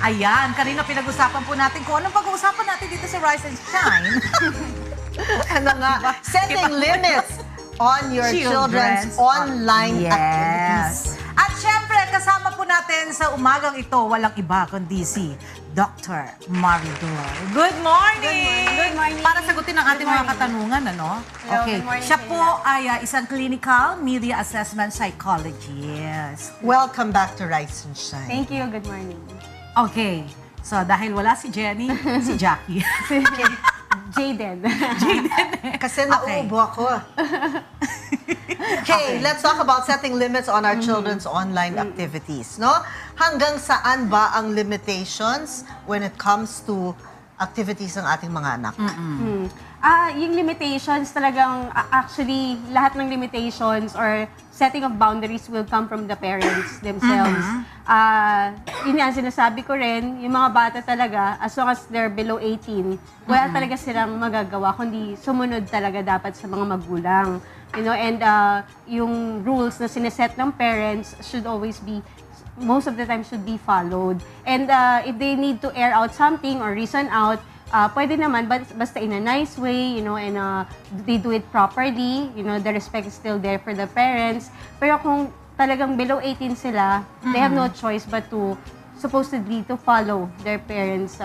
Ayan, kanina pinag-usapan po natin kung anong pag-uusapan natin dito sa Rise and Shine. Ano nga, setting limits on your children's online activities. At syempre, kasama po natin sa umagang ito, walang iba kundi si Dr. Maridor. Good morning! Good morning. Para sagutin ang ating mga katanungan, ano? Hello, Okay. good morning Siya sa po ay isang clinical media assessment psychologist. Welcome back to Rise and Shine. Thank you. Good morning. Okay. So, dahil wala si Jenny, si Jackie. Jaden. Kasi nauubo ako. Okay, let's talk about setting limits on our children's online activities, no? Hanggang saan ba ang limitations when it comes to activities ng ating mga anak? Yung limitations talagang, actually, lahat ng limitations or setting of boundaries will come from the parents themselves. Yun yan, sinasabi ko rin, yung mga bata talaga, as long as they're below 18, wala talaga silang magagawa, kundi sumunod talaga dapat sa mga magulang. You know, and yung rules na sineset ng parents should always be, most of the time should be followed. And if they need to air out something or reason out, pwede naman, basta in a nice way, you know, and they do it properly, you know, the respect is still there for the parents. Pero kung talagang below 18 sila, they have no choice but to supposedly to follow their parents'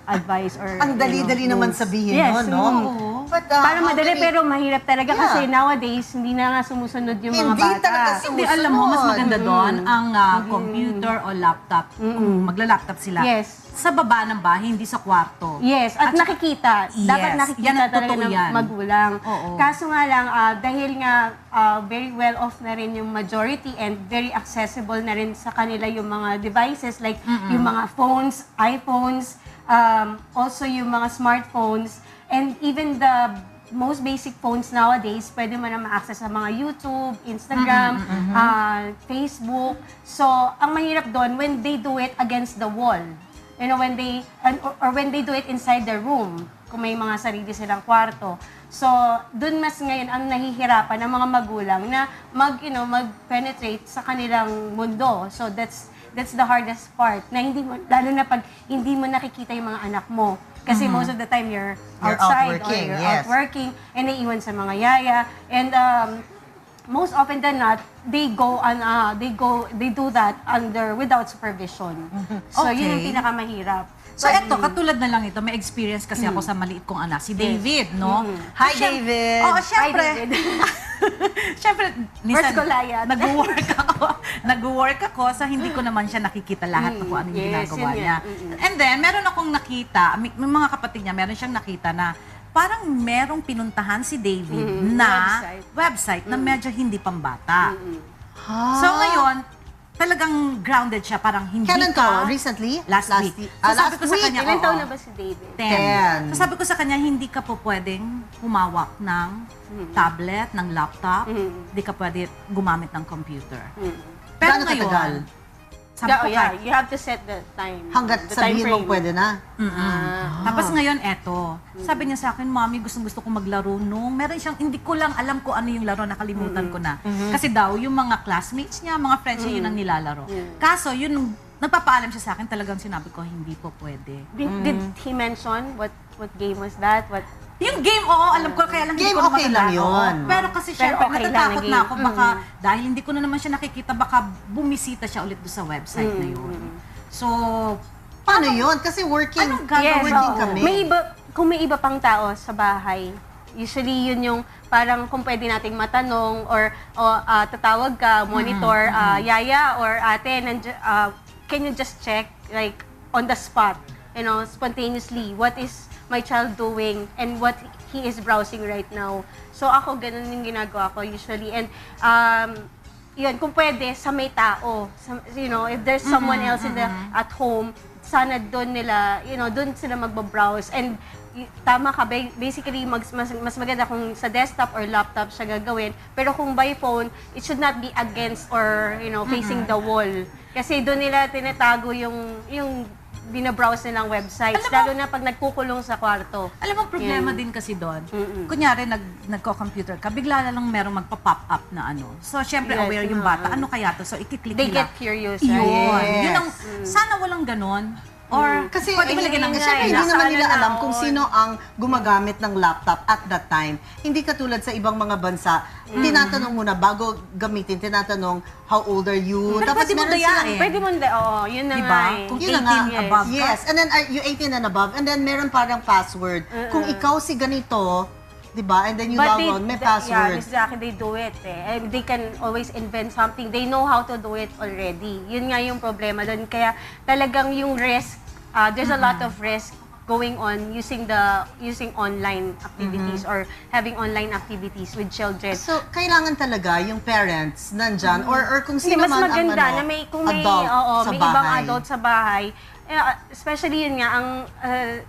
advice or Ang dali-dali naman rules. sabihin, Yes, no? But, para how madali, many- pero mahirap talaga Yeah. kasi nowadays, hindi na nga sumusunod yung mga Hindi bata. talaga Hindi, alam mo, mas maganda doon ang Mm-hmm. computer o laptop. Kung magla-laptop sila. Yes. Sa baba ng bahay, hindi sa kwarto. Yes, at nakikita. Dapat Yes, nakikita yan ang talaga totoo ng yan. magulang. Oo. Kaso nga lang, dahil nga very well off na rin yung majority and very accessible na rin sa kanila yung mga devices like yung mga phones, iPhones, also yung mga smartphones, and even the most basic phones nowadays, pwede mo na ma-access sa mga YouTube, Instagram, Facebook. So, ang mahirap doon, when they do it against the wall. You know, when they, or when they do it inside the room, kung may mga sarili silang kwarto. So, dun mas ngayon ang nahihirapan ng mga magulang na mag-penetrate sa kanilang mundo. So, that's the hardest part. Na hindi mo, lalo na pag hindi mo nakikita yung mga anak mo. Kasi most of the time you're You're outside out working, or you're yes. out working and naiiwan sa mga yaya. And most often than not, they do that without supervision. So yun yung Okay. pinakamahirap. So eto, katulad na lang ito, may experience kasi ako sa maliit kong anak, si David, no? Hi, So, David! Oo, Hi, syempre. David. Syempre, First ko layat. nag-work ako, so hindi ko naman siya nakikita lahat ng kung ano yung Yes, ginagawa yun niya. yan. And then, meron akong nakita, may mga kapatid niya, meron siyang nakita na parang merong pinuntahan si David na website na medyo hindi pambata. So ngayon, talagang grounded siya, parang hindi Kailan to? ka... Recently? Last week. So sabi last ko sa week? kanya, Ilan oo. taon na ba si David? 10. So sabi ko sa kanya, hindi ka po pwedeng humawak ng tablet, ng laptop, hindi ka pwede gumamit ng computer. Pero Gaano ngayon, katagal? sabi ko You have to set the time. Hanggat the time sabihin mong frame. pwede na. Tapos ngayon, eto. Sabi niya sa akin, Mommy, gusto ko maglaro nung. Meron siyang, hindi ko lang alam kung ano yung laro, nakalimutan ko na. Kasi daw, yung mga classmates niya, mga friends niya, yun ang nilalaro. Kaso, yun, nagpapaalam siya sa akin, talagang sinabi ko, hindi po pwede. Did he mention what game was that? What? Yung game, oo, alam ko, kaya lang hindi Game, ko naman okay lang nalaro. yun. Pero kasi Pero syempre, okay lang natatakot na na ako, game. baka, dahil hindi ko na naman siya nakikita, baka bumisita siya ulit doon sa website na yun. So, Paano yun? Kasi working, Anong gagawin? working Oo. kami. Kung may iba pang tao sa bahay, usually yun yung parang kung pwede nating matanong or tatawag ka, monitor, yaya or ate, can you just check like on the spot, you know, spontaneously, what is my child doing and what he is browsing right now. So ako, ganun yung ginagawa ko usually. And yun, kung pwede, sa may tao. You know, if there's someone else at home, sana doon nila, you know, doon sila magbabrowse. And tama ka, basically, mas maganda kung sa desktop or laptop siya gagawin. Pero kung by phone, it should not be against or, you know, facing the wall. Kasi doon nila tinatago yung binabrowse nilang websites, lalo na pag nagkukulong sa kwarto. alam mo, problema din kasi doon. Kunyari, nagko-computer ka, bigla na lang merong magpa-pop up na ano. So, syempre, Yes, aware yung bata. Ano kaya to? So, ikiklik They nila. get curious, Yun. right? Yes. Yun ang, sana walang ganon. Or Kasi pwede malagyan ng syempre, hindi nasa naman ano nila na alam kung on. sino ang gumagamit ng laptop at that time. Hindi katulad sa ibang mga bansa, tinatanong muna bago gamitin, tinatanong how old are you? Pero pwede mo meron dayain. silang- Pwede mo, oo, yun na Diba? nga eh. Kung Yun na 18 nga. above ka. Yes, and then are you 18 and above? And then meron parang password. Kung ikaw si ganito, 'di ba? And then you log on, may password. Yeah, exactly, they do it eh. And they can always invent something. They know how to do it already. Yun nga yung problema doon. Kaya talagang yung risk, there's a lot of risk going on using online activities or having online activities with children. So, kailangan talaga yung parents nandyan or kung Hindi, sino mas man ang maganda na may, kung may, adult sa may bahay. ibang adult sa bahay. Especially yun nga, ang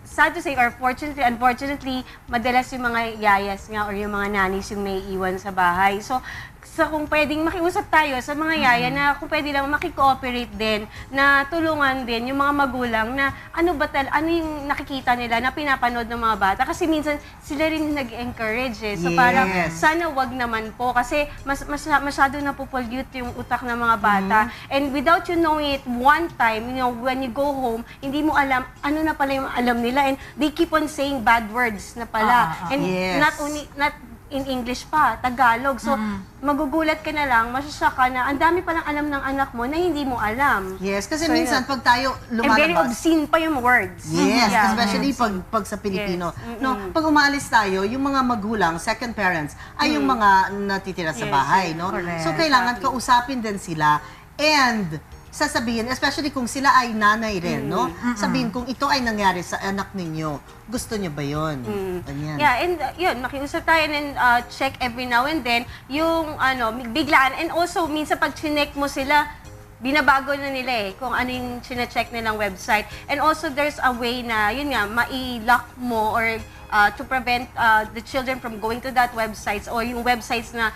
sad to say or unfortunately, madalas yung mga yayas nga or yung mga nannies yung naiiwan sa bahay. So kung pwedeng makiusap tayo sa mga yaya na kung pwede lang makikooperate din, na tulungan din yung mga magulang na ano yung nakikita nila na pinapanood ng mga bata. Kasi minsan sila rin yung nag-encourage eh. So parang sana wag naman po kasi masyado na pollute yung utak ng mga bata. And without you knowing it one time, when you go home, hindi mo alam ano na pala yung alam nila and they keep on saying bad words na pala. And not in English pa, Tagalog. So, magugulat ka na lang, masasya ka na, ang dami palang alam ng anak mo na hindi mo alam. Yes, kasi So, minsan pag tayo And very lumalabas, obscene pa yung words. yes, Yeah. especially pag sa Pilipino. Yes. No, pag umalis tayo, yung mga magulang, second parents, ay yung mga natitira sa Yes, bahay, yes. no? Correct. So kailangan kausapin din sila and sasabihin, especially kung sila ay nanay rin, no? Sabihin kung ito ay nangyari sa anak ninyo, gusto niyo ba 'yon? Ganyan. Yeah, and yun, makiusap tayo and check every now and then yung biglaan. And also, minsan pag chinek mo sila, binabago na nila eh kung ano yung chinecheck nilang website. And also, there's a way na, yun nga, mai-lock mo or to prevent the children from going to that websites or yung websites na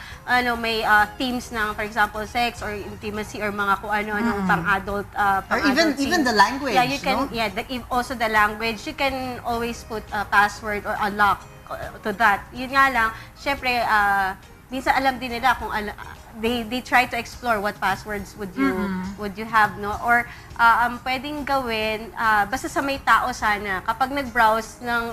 may themes ng, for example, sex or intimacy or mga kung ano-anong pang-adult Or even the language, yeah, you can, no? yeah, also the language, you can always put a password or a lock to that. Yun nga lang, syempre, minsan alam din nila kung they try to explore what passwords would you have, no? Or ang pwedeng gawin, basta sa may tao sana, kapag nag-browse ng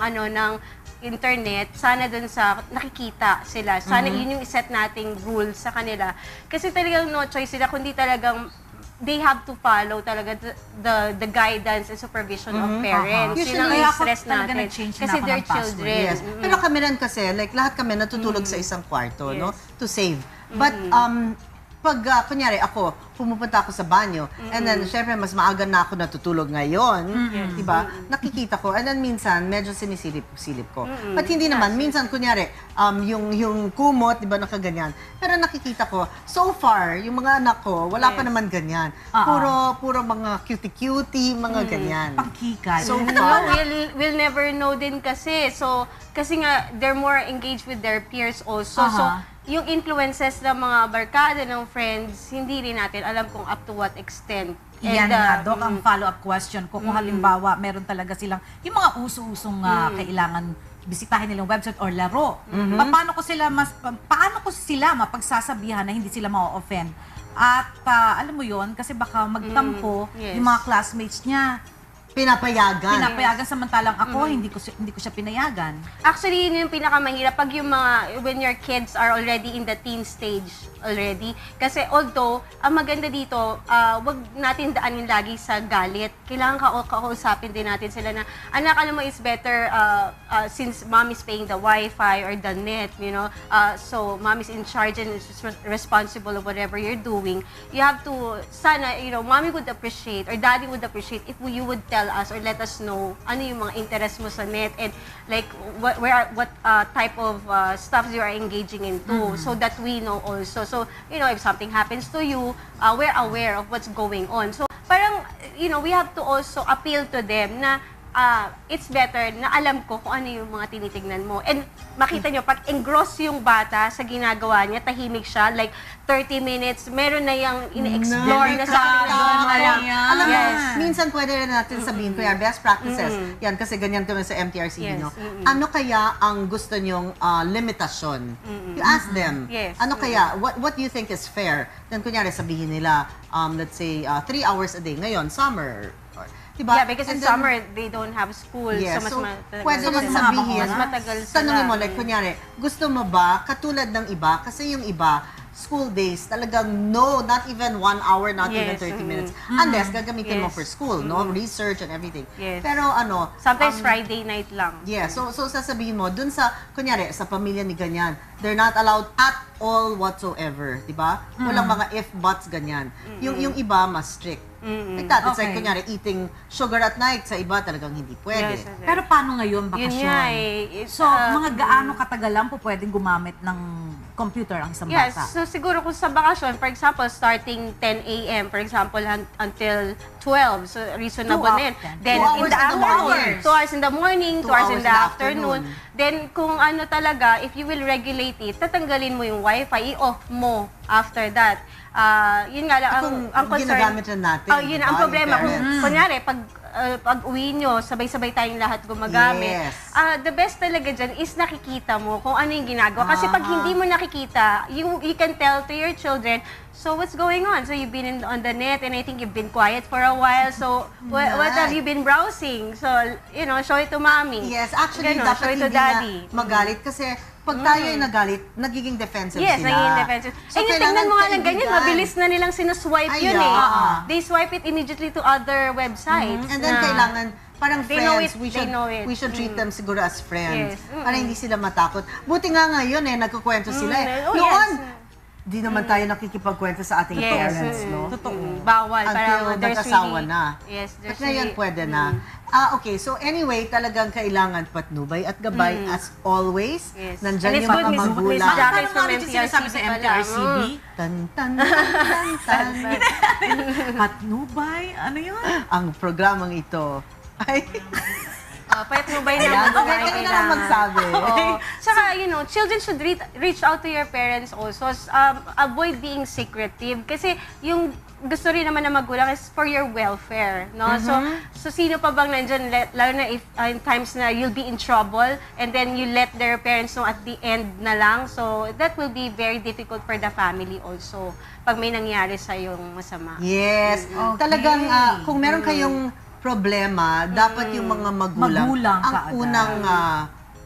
internet, sana dun sa nakikita sila. Sana yun yung iset nating rules sa kanila. Kasi talagang no choice sila, kundi talagang they have to follow talaga the guidance and supervision of parents. Usually, Yun ang kaya ako stress talaga natin. nag-change na Kasi ako they're ng password. children. Yes. Pero kami rin kasi, like lahat kami natutulog sa isang kwarto, no? Yes. To save. But pag kunyari ako, pumupunta ako sa banyo, and then syempre mas maaga na ako natutulog ngayon, di ba? Nakikita ko, and then minsan medyo sinisilip ko. But hindi naman, minsan kunyari yung kumot, di ba, nakaganyan. Pero nakikita ko, so far, yung mga anak ko, wala pa naman ganyan. Puro mga cutie-cutie, mga ganyan. pangkikay. So No, we'll never know din kasi. So, kasi nga, they're more engaged with their peers also. So, yung influences ng mga barkada, ng friends, hindi rin natin alam kung up to what extent. Yan nga, Doc, ang follow-up question ko. Kung halimbawa, meron talaga silang, yung mga uso-usong kailangan bisitahin nilang website or laro. Paano ko sila mapagsasabihan na hindi sila ma-offend? At alam mo yon kasi baka magtampo Yes. yung mga classmates niya. pinapayagan. Samantalang ako, hindi ko siya pinayagan. Actually, yun yung pinakamahirap pag yung when your kids are already in the teen stage already. Kasi although, ang maganda dito, wag natin daanin lagi sa galit. Kailangan kausapin din natin sila na, anak, alam mo, is better since mom is paying the Wi-Fi or the net, so mom is in charge and is responsible of whatever you're doing. You have to, sana, mommy would appreciate or daddy would appreciate if you would tell us or let us know ano yung mga interest mo sa net and like what type of stuff you are engaging into so that we know also. So, if something happens to you, we're aware of what's going on. So, parang, we have to also appeal to them na it's better na alam ko kung ano yung mga tinitignan mo. And makita nyo, pag engross yung bata sa ginagawa niya, tahimik siya, like 30 minutes, meron na yung ine-explore na sa Alam mo, Yes. minsan pwede rin natin sabihin, kuya, best practices. Yan, kasi ganyan kami sa MTRCB, Yes. no? Ano kaya ang gusto nyong limitasyon? You ask them. Yes. Ano kaya, what do you think is fair? Then, kunyari, sabihin nila, let's say, 3 hours a day. Ngayon, summer, Diba? Yeah, because in And then- summer, they don't have school. Yes, So, mas pwede So, mo mas sabihin, mahaba mas matagal sila. tanungin mo, like, kunyari, gusto mo ba, katulad ng iba, kasi yung iba, school days, talagang no, not even 1 hour, not even Yes, 30 minutes. Unless gagamitin mo Yes. for school, no? Research and everything. Yes. Pero ano, Sometimes Friday night lang. yeah, so sasabihin mo, dun sa, kunyari, sa pamilya ni ganyan, they're not allowed at all whatsoever, di ba? Walang mga if, buts, ganyan. Yung iba, mas strict. Like that, it's like, Okay. kunyari, eating sugar at night, sa iba talagang hindi pwede. Yes, yes, yes. Pero paano ngayon bakasyon? Yun nga eh. It's, So, mga gaano katagal lang po pwedeng gumamit ng computer ang isang Yes, bata? so siguro kung sa bakasyon, for example, starting 10 a.m., for example, until 12, so reasonable 2 din. hours. Then 2 hours in the in the afternoon, morning. 2 hours in the morning, 2 hours in the afternoon. afternoon. Then kung ano talaga, if you will regulate it, tatanggalin mo yung wifi, i-off mo after that. Yun nga lang, ang concern. Ginagamit rin natin, Yun diba, ang yung problema. Kung, parents. kunyari, pag uwi nyo, sabay-sabay tayong lahat gumagamit. Yes. The best talaga dyan is nakikita mo kung ano yung ginagawa. Kasi pag hindi mo nakikita, you can tell to your children, so what's going on? So you've been on the net and I think you've been quiet for a while. So what have you been browsing? So, show it to mommy. Yes, actually, Ganon, dapat show it hindi to daddy. na magalit kasi pag tayo ay nagalit, nagiging defensive Yes, sila. naging defensive. So, Yung kailangan tingnan mo nga lang ganyan, kaibigan. mabilis na nilang sinuswipe Ay, yun eh. yeah. They swipe it immediately to other websites. And then na- kailangan, parang They know friends, it, we they should know it. we should treat them siguro as friends. Yes. Para hindi sila matakot. Buti nga ngayon nagkukwento sila eh. Oh, Noon, yes. di naman tayo nakikipagkwento sa ating parents, no? Totoo. Bawal. Until Parang there's nagkasawa really, na. Yes, At there's ngayon really, pwede na. Okay, so anyway, talagang kailangan patnubay at gabay as always. Yes. Nandyan And it's yung good, mga Miss magulang. Jack. Paano Jackets from nga rin sinasabi sa MTRCB pala. MTRCB? Tan tan tan tan. Patnubay? Ano yun? Ang programang ito ay Patnubay Ayan, na okay, mga kayo na lang magsabi. Oo. Tsaka, children should reach out to your parents also. Avoid being secretive. Kasi yung gusto rin naman ng magulang is for your welfare, no? So sino pa bang nandyan, lalo na if in times na you'll be in trouble and then you let their parents know at the end na lang. So that will be very difficult for the family also pag may nangyari sa yung masama. Yes. Okay. Talagang kung meron kayong problema, dapat yung mga magulang, Magulang ang kaagad. unang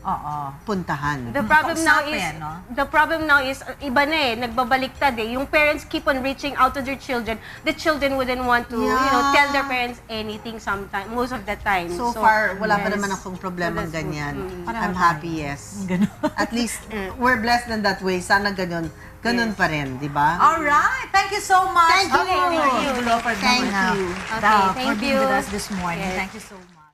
Oo. puntahan. The problem now is, Kausapin, no? the problem now is, iba na eh, nagbabaliktad eh. Yung parents keep on reaching out to their children. The children wouldn't want to, Yeah. tell their parents anything sometimes, most of the time. So far, wala pa yes. naman akong problemang So that's good. ganyan. Pareho I'm tayo. happy, yes. Ganun. At least, we're blessed in that way. Sana ganun pa rin, di ba? Alright, thank you so much. Thank you. Okay, thank you, Lo, for Thank being, you. Okay, for thank being you. with us this morning. Yes. Thank you so much.